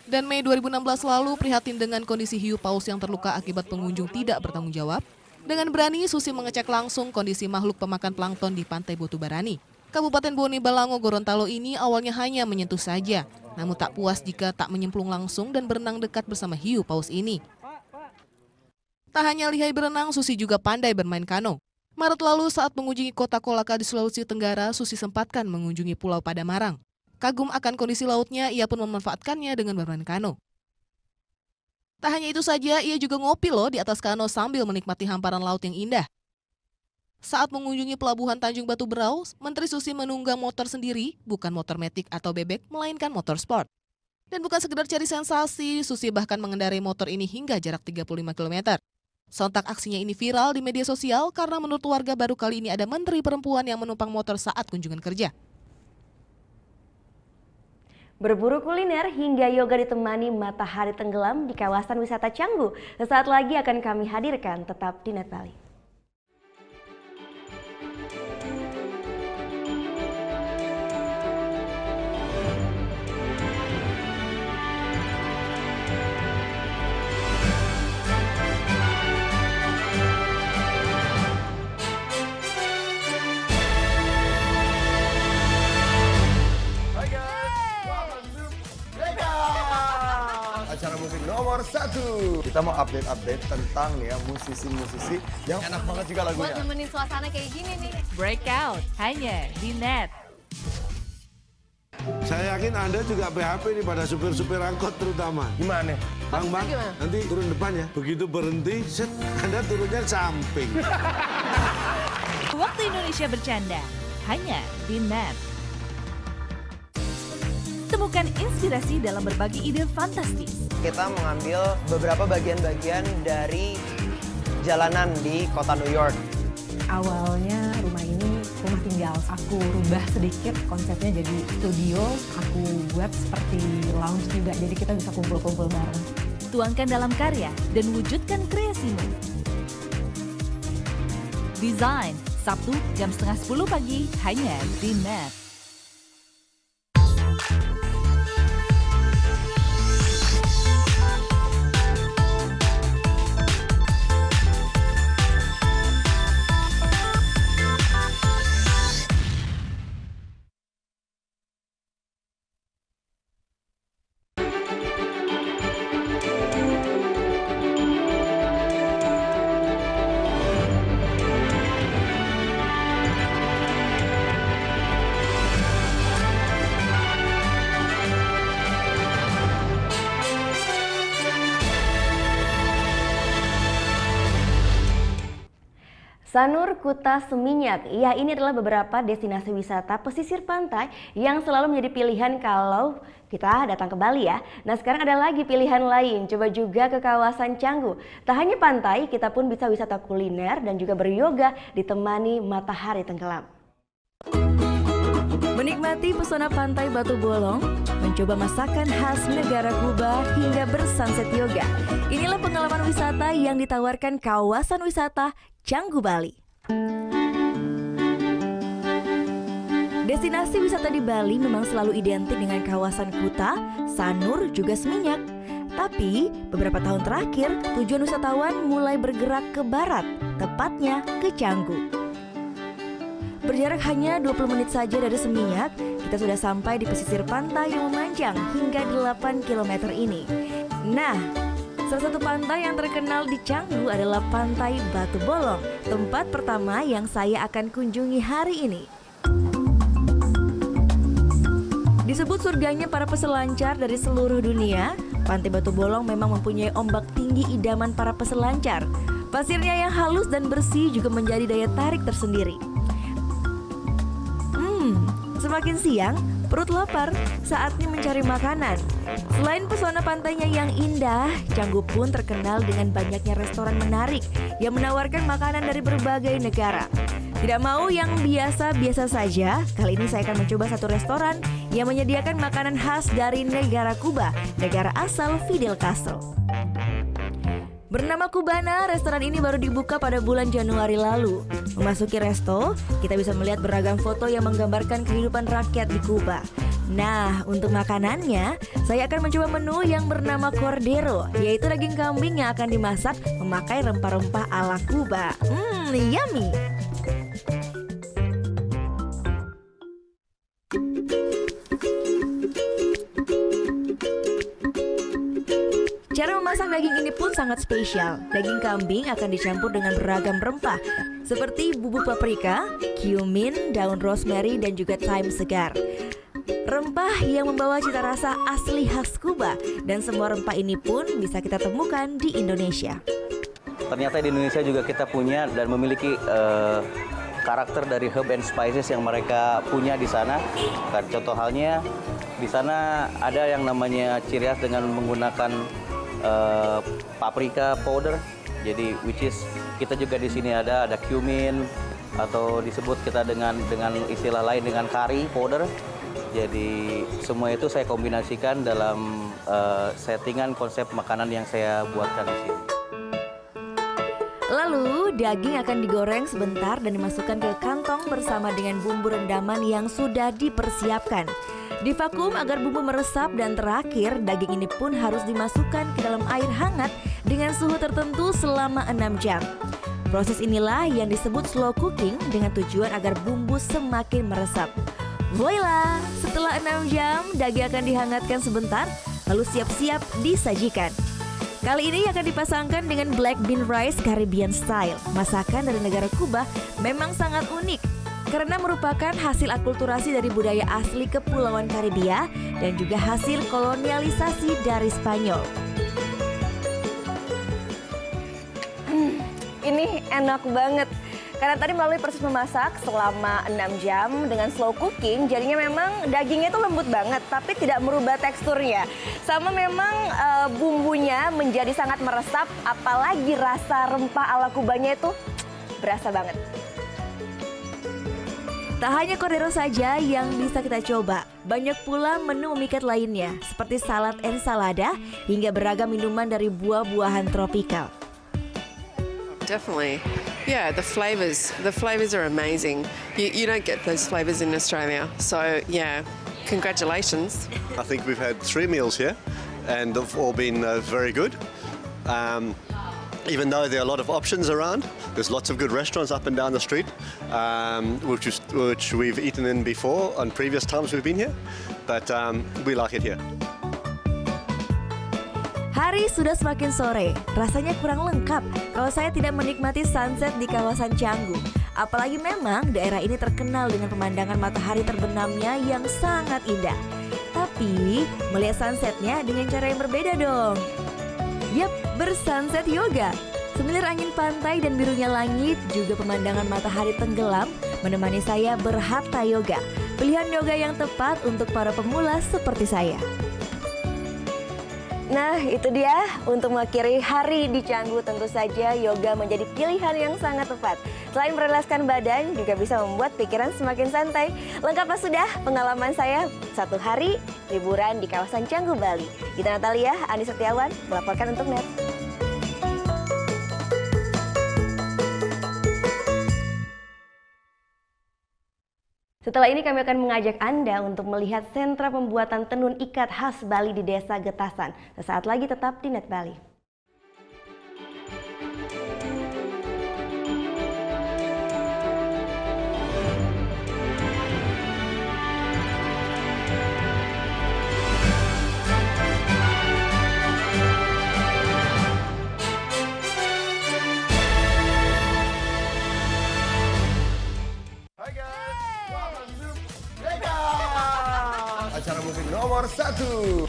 Dan Mei 2016 lalu prihatin dengan kondisi hiu paus yang terluka akibat pengunjung tidak bertanggung jawab. Dengan berani, Susi mengecek langsung kondisi makhluk pemakan plankton di Pantai Botubarani. Kabupaten Bone Balango, Gorontalo ini awalnya hanya menyentuh saja, namun tak puas jika tak menyemplung langsung dan berenang dekat bersama hiu paus ini. Tak hanya lihai berenang, Susi juga pandai bermain kano. Maret lalu saat mengunjungi kota Kolaka di Sulawesi Tenggara, Susi sempatkan mengunjungi Pulau Padamarang. Kagum akan kondisi lautnya, ia pun memanfaatkannya dengan bermain kano. Tak hanya itu saja, ia juga ngopi loh di atas kano sambil menikmati hamparan laut yang indah. Saat mengunjungi pelabuhan Tanjung Batu Berau, Menteri Susi menunggang motor sendiri, bukan motor metik atau bebek, melainkan motor sport. Dan bukan sekedar cari sensasi, Susi bahkan mengendarai motor ini hingga jarak 35 km. Sontak aksinya ini viral di media sosial karena menurut warga baru kali ini ada menteri perempuan yang menumpang motor saat kunjungan kerja. Berburu kuliner hingga yoga ditemani matahari tenggelam di kawasan wisata Canggu. Sesaat lagi akan kami hadirkan, tetap di Net Bali. Acara musik nomor 1. Kita mau update tentang nih ya musisi-musisi yang enak banget juga lagunya. Buat nemenin suasana kayak gini nih. Breakout hanya di Net. Saya yakin Anda juga PHP nih pada supir-supir angkot terutama. Gimana? Bang, nanti turun depan ya. Begitu berhenti, set, Anda turunnya samping. Waktu Indonesia bercanda hanya di Net. Temukan inspirasi dalam berbagi ide fantastis. Kita mengambil beberapa bagian-bagian dari jalanan di kota New York. Awalnya rumah ini rumah tinggal. Aku rubah sedikit konsepnya jadi studio. Aku buat seperti lounge juga, jadi kita bisa kumpul-kumpul bareng. Tuangkan dalam karya dan wujudkan kreasimu. Desain, Sabtu jam 9:30 pagi hanya di Net. Sanur Kuta Seminyak, ya ini adalah beberapa destinasi wisata pesisir pantai yang selalu menjadi pilihan kalau kita datang ke Bali ya. Nah sekarang ada lagi pilihan lain, coba juga ke kawasan Canggu. Tak hanya pantai, kita pun bisa wisata kuliner dan juga beryoga ditemani matahari tenggelam. Menikmati pesona pantai Batu Bolong, mencoba masakan khas negara Kuba hingga bersunset yoga. Inilah pengalaman wisata yang ditawarkan kawasan wisata Canggu Bali. Destinasi wisata di Bali memang selalu identik dengan kawasan Kuta, Sanur, juga Seminyak. Tapi beberapa tahun terakhir tujuan wisatawan mulai bergerak ke barat, tepatnya ke Canggu. Berjarak hanya 20 menit saja dari Seminyak, kita sudah sampai di pesisir pantai yang memanjang hingga 8 km ini. Nah, Salah satu pantai yang terkenal di Canggu adalah Pantai Batu Bolong, tempat pertama yang saya akan kunjungi hari ini. Disebut surganya para peselancar dari seluruh dunia, Pantai Batu Bolong memang mempunyai ombak tinggi idaman para peselancar. Pasirnya yang halus dan bersih juga menjadi daya tarik tersendiri. Semakin siang, perut lapar, saatnya mencari makanan. Selain pesona pantainya yang indah, Canggu pun terkenal dengan banyaknya restoran menarik yang menawarkan makanan dari berbagai negara. Tidak mau yang biasa-biasa saja, kali ini saya akan mencoba satu restoran yang menyediakan makanan khas dari negara Kuba, negara asal Fidel Castro. Bernama Cubana, restoran ini baru dibuka pada bulan Januari lalu. Memasuki resto, kita bisa melihat beragam foto yang menggambarkan kehidupan rakyat di Kuba. Nah, untuk makanannya, saya akan mencoba menu yang bernama Cordero, yaitu daging kambing yang akan dimasak memakai rempah-rempah ala Kuba. Yummy! Cara memasak daging ini pun sangat spesial. Daging kambing akan dicampur dengan beragam rempah seperti bubuk paprika, cumin, daun rosemary, dan juga thyme segar. Rempah yang membawa cita rasa asli khas Kuba, dan semua rempah ini pun bisa kita temukan di Indonesia. Ternyata di Indonesia juga kita punya dan memiliki karakter dari herb and spices yang mereka punya di sana. Contoh halnya di sana ada yang namanya ciri khas dengan menggunakan paprika powder, jadi which is kita juga di sini ada cumin atau disebut kita dengan istilah lain dengan curry powder. Jadi semua itu saya kombinasikan dalam settingan konsep makanan yang saya buatkan di sini. Lalu daging akan digoreng sebentar dan dimasukkan ke kantong bersama dengan bumbu rendaman yang sudah dipersiapkan. Divakum agar bumbu meresap, dan terakhir daging ini pun harus dimasukkan ke dalam air hangat dengan suhu tertentu selama 6 jam. Proses inilah yang disebut slow cooking dengan tujuan agar bumbu semakin meresap. Voila, setelah 6 jam daging akan dihangatkan sebentar, lalu siap-siap disajikan. Kali ini akan dipasangkan dengan black bean rice Caribbean style. Masakan dari negara Kuba memang sangat unik karena merupakan hasil akulturasi dari budaya asli Kepulauan Karibia dan juga hasil kolonialisasi dari Spanyol. Ini enak banget. Karena tadi melalui proses memasak selama 6 jam dengan slow cooking, jadinya memang dagingnya itu lembut banget, tapi tidak merubah teksturnya. Sama memang bumbunya menjadi sangat meresap, apalagi rasa rempah ala Kubanya itu berasa banget. Tak hanya Cordero saja yang bisa kita coba, banyak pula menu memikat lainnya, seperti salad ensalada hingga beragam minuman dari buah-buahan tropikal. Definitely. Yeah, the flavors are amazing. You don't get those flavors in Australia. So, yeah, congratulations. I think we've had 3 meals here and they've all been very good. Even though there are a lot of options around, there's lots of good restaurants up and down the street, which we've eaten in before on previous times we've been here, but we like it here. Hari sudah semakin sore, rasanya kurang lengkap kalau saya tidak menikmati sunset di kawasan Canggu. Apalagi memang daerah ini terkenal dengan pemandangan matahari terbenamnya yang sangat indah. Tapi melihat sunsetnya dengan cara yang berbeda dong. Yap, bersunset yoga. Semilir angin pantai dan birunya langit, juga pemandangan matahari tenggelam menemani saya berhatha yoga. Pilihan yoga yang tepat untuk para pemula seperti saya. Nah, itu dia, untuk mengakhiri hari di Canggu tentu saja yoga menjadi pilihan yang sangat tepat. Selain merilekskan badan, juga bisa membuat pikiran semakin santai. Lengkaplah sudah pengalaman saya 1 hari liburan di kawasan Canggu, Bali. Gita Natalia, Andi Setiawan, melaporkan untuk NET. Setelah ini kami akan mengajak Anda untuk melihat sentra pembuatan tenun ikat khas Bali di Desa Getasan. Sesaat lagi tetap di NET Bali.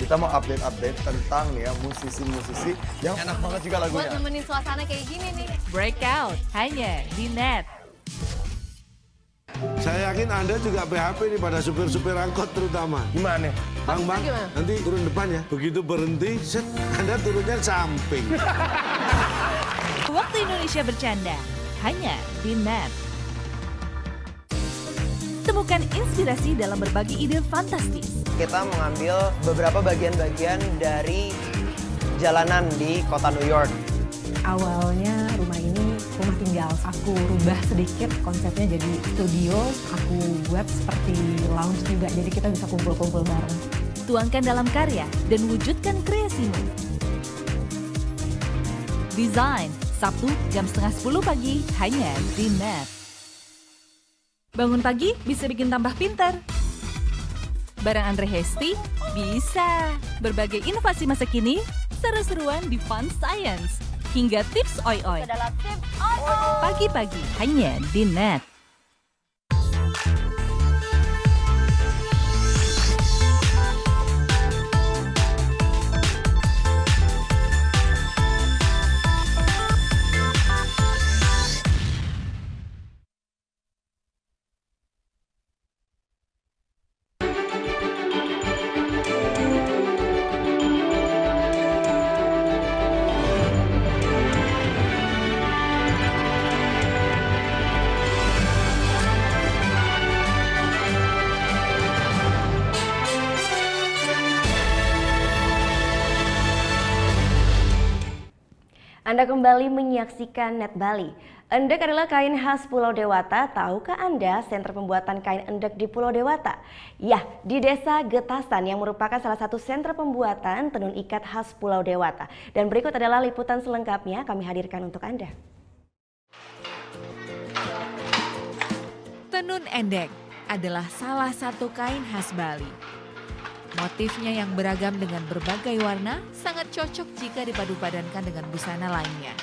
kita mau update tentang nih ya musisi-musisi yang enak banget juga lagunya. Buat nemenin suasana kayak gini nih. Breakout hanya di Net. Saya yakin Anda juga PHP nih pada supir-supir angkot terutama. Gimana? Bang, nanti turun depan ya. Begitu berhenti, set, Anda turunnya samping. Waktu Indonesia bercanda hanya di Net. Temukan inspirasi dalam berbagi ide fantastis. Kita mengambil beberapa bagian-bagian dari jalanan di kota New York. Awalnya rumah ini rumah tinggal. Aku rubah sedikit konsepnya jadi studio. Aku buat seperti lounge juga, jadi kita bisa kumpul-kumpul bareng. Tuangkan dalam karya dan wujudkan kreasimu. Desain, Sabtu jam 9:30 pagi hanya di Net. Bangun pagi bisa bikin tambah pintar. Bareng Andre Hesti bisa. Berbagai inovasi masa kini, seru-seruan di Fun Science. Hingga tips oi-oi. Pagi-pagi hanya di Net. Anda kembali menyaksikan Net Bali. Endek adalah kain khas Pulau Dewata. Tahukah Anda sentra pembuatan kain endek di Pulau Dewata? Ya, di Desa Getasan yang merupakan salah satu sentra pembuatan tenun ikat khas Pulau Dewata. Dan berikut adalah liputan selengkapnya kami hadirkan untuk Anda. Tenun endek adalah salah satu kain khas Bali. Motifnya yang beragam dengan berbagai warna sangat cocok jika dipadu-padankan dengan busana lainnya.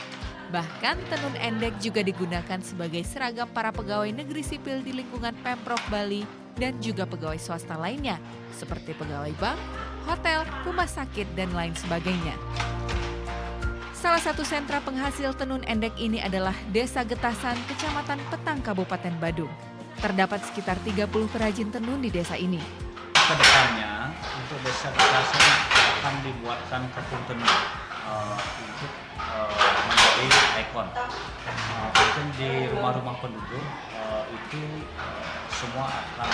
Bahkan tenun endek juga digunakan sebagai seragam para pegawai negeri sipil di lingkungan Pemprov Bali dan juga pegawai swasta lainnya seperti pegawai bank, hotel, rumah sakit, dan lain sebagainya. Salah satu sentra penghasil tenun endek ini adalah Desa Getasan, Kecamatan Petang, Kabupaten Badung. Terdapat sekitar 30 perajin tenun di desa ini. Kedepannya untuk Desa Getasan akan dibuatkan kapung tenun untuk menjadi ikon. Mungkin di rumah-rumah penduduk itu semua akan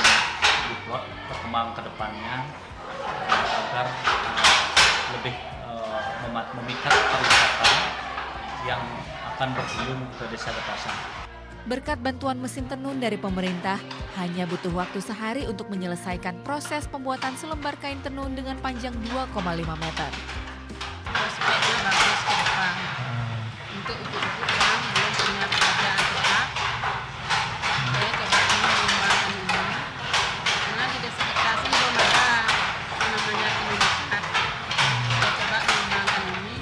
dibuat berkembang ke depannya agar lebih memikat pariwisata yang akan berkunjung ke Desa Getasan. Berkat bantuan mesin tenun dari pemerintah, hanya butuh waktu sehari untuk menyelesaikan proses pembuatan selembar kain tenun dengan panjang 2,5 meter. Prospeknya bagus ke depan. Untuk ibu-ibu yang belum punya pekerjaan tetap, saya coba mengembangkan ini. Karena di Desa Getasan belum ada namanya tenun ikat. Saya coba mengembangkan ini.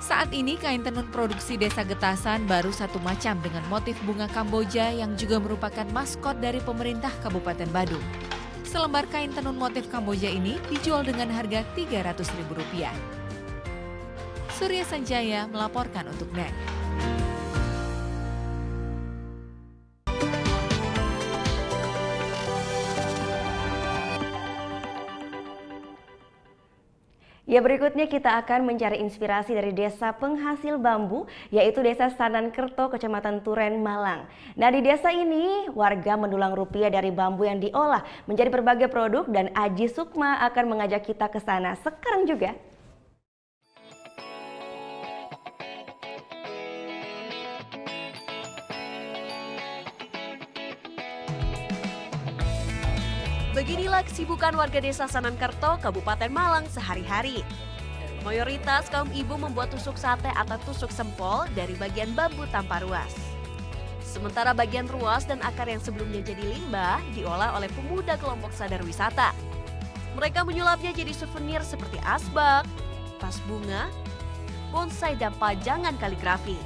Saat ini kain tenun produksi Desa Getasan baru satu macam dengan motif bunga Kamboja yang juga merupakan maskot dari pemerintah Kabupaten Badung. Selembar kain tenun motif Kamboja ini dijual dengan harga Rp300.000. Surya Sanjaya melaporkan untuk Net. Ya, berikutnya kita akan mencari inspirasi dari desa penghasil bambu, yaitu Desa Sanankerto, Kecamatan Turen, Malang. Nah, di desa ini warga mendulang rupiah dari bambu yang diolah menjadi berbagai produk, dan Aji Sukma akan mengajak kita ke sana sekarang juga. Beginilah kesibukan warga Desa Sanankerto, Kabupaten Malang sehari-hari. Mayoritas kaum ibu membuat tusuk sate atau tusuk sempol dari bagian bambu tanpa ruas. Sementara bagian ruas dan akar yang sebelumnya jadi limbah diolah oleh pemuda kelompok sadar wisata. Mereka menyulapnya jadi souvenir seperti asbak, vas bunga, bonsai, dan pajangan kaligrafi.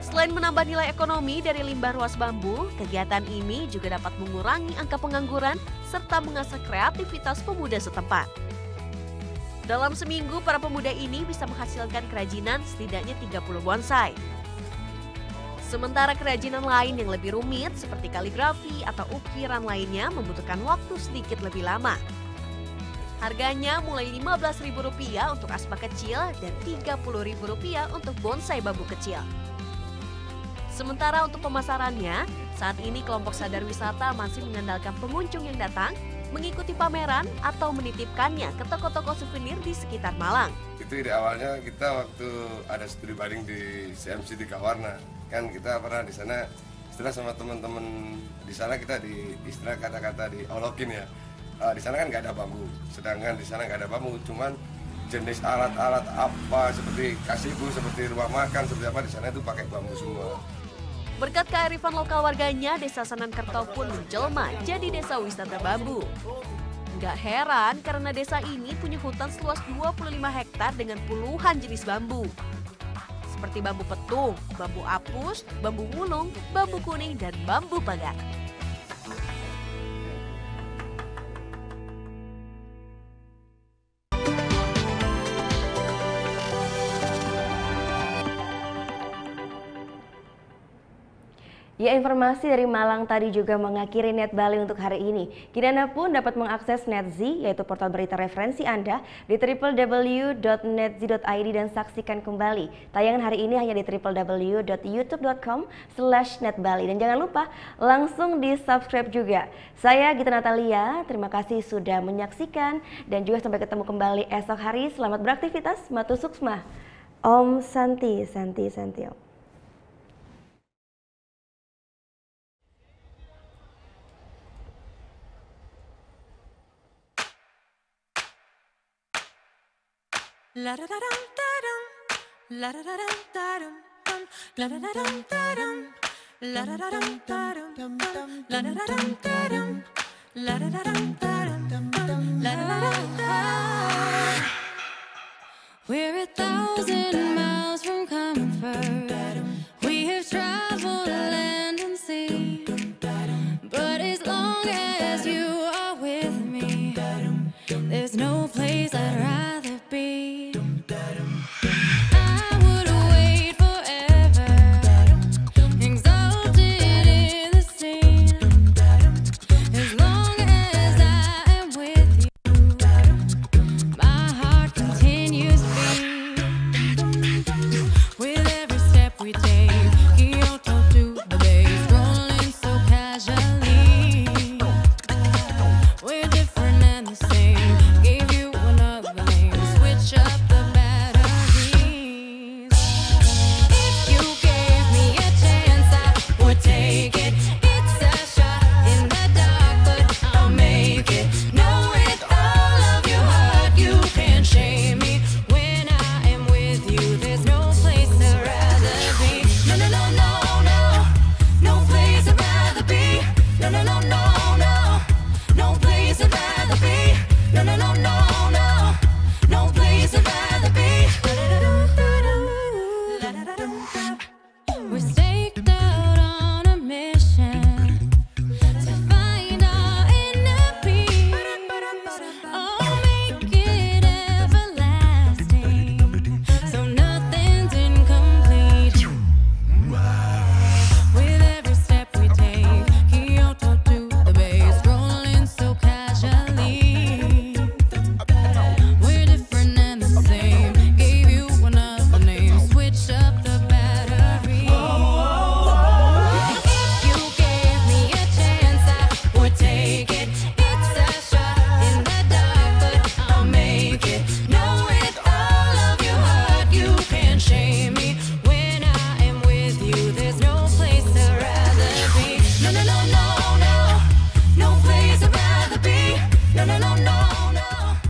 Selain menambah nilai ekonomi dari limbah ruas bambu, kegiatan ini juga dapat mengurangi angka pengangguran serta mengasah kreativitas pemuda setempat. Dalam seminggu, para pemuda ini bisa menghasilkan kerajinan setidaknya 30 bonsai. Sementara kerajinan lain yang lebih rumit seperti kaligrafi atau ukiran lainnya membutuhkan waktu sedikit lebih lama. Harganya mulai Rp15.000 untuk aspa kecil dan Rp30.000 untuk bonsai bambu kecil. Sementara untuk pemasarannya, saat ini kelompok Sadar Wisata masih mengandalkan pengunjung yang datang mengikuti pameran atau menitipkannya ke toko-toko souvenir di sekitar Malang. Itu ide awalnya kita waktu ada studi banding di CMC Tiga Warna, kan kita pernah di sana istilah sama teman-teman di sana kita di istilah kata-kata diolokin ya. Di sana kan nggak ada bambu, sedangkan di sana nggak ada bambu, cuman jenis alat-alat apa seperti kasibu, seperti rumah makan, seperti apa di sana itu pakai bambu semua. Berkat kearifan lokal warganya, Desa Sanankerto pun menjelma jadi desa wisata bambu. Nggak heran karena desa ini punya hutan seluas 25 hektar dengan puluhan jenis bambu. Seperti bambu petung, bambu apus, bambu mulung, bambu kuning, dan bambu pagar. Ya, informasi dari Malang tadi juga mengakhiri Net Bali untuk hari ini. Kini Anda pun dapat mengakses NetZ, yaitu portal berita referensi Anda, di www.netz.id dan saksikan kembali. Tayangan hari ini hanya di www.youtube.com/netbali. Dan jangan lupa langsung di-subscribe juga. Saya Gita Natalia, terima kasih sudah menyaksikan dan juga sampai ketemu kembali esok hari. Selamat beraktivitas, Matu Suksma. Om Santi, Santi, Santi Om. La da da dum da dum, la da da dum da dum, la da da dum da dum, la da da dum da dum, la da da dum da dum, la da da dum da dum, la da da dum. We're 1,000 miles from comfort. We have traveled land and sea, but as long as you are with me, there's no place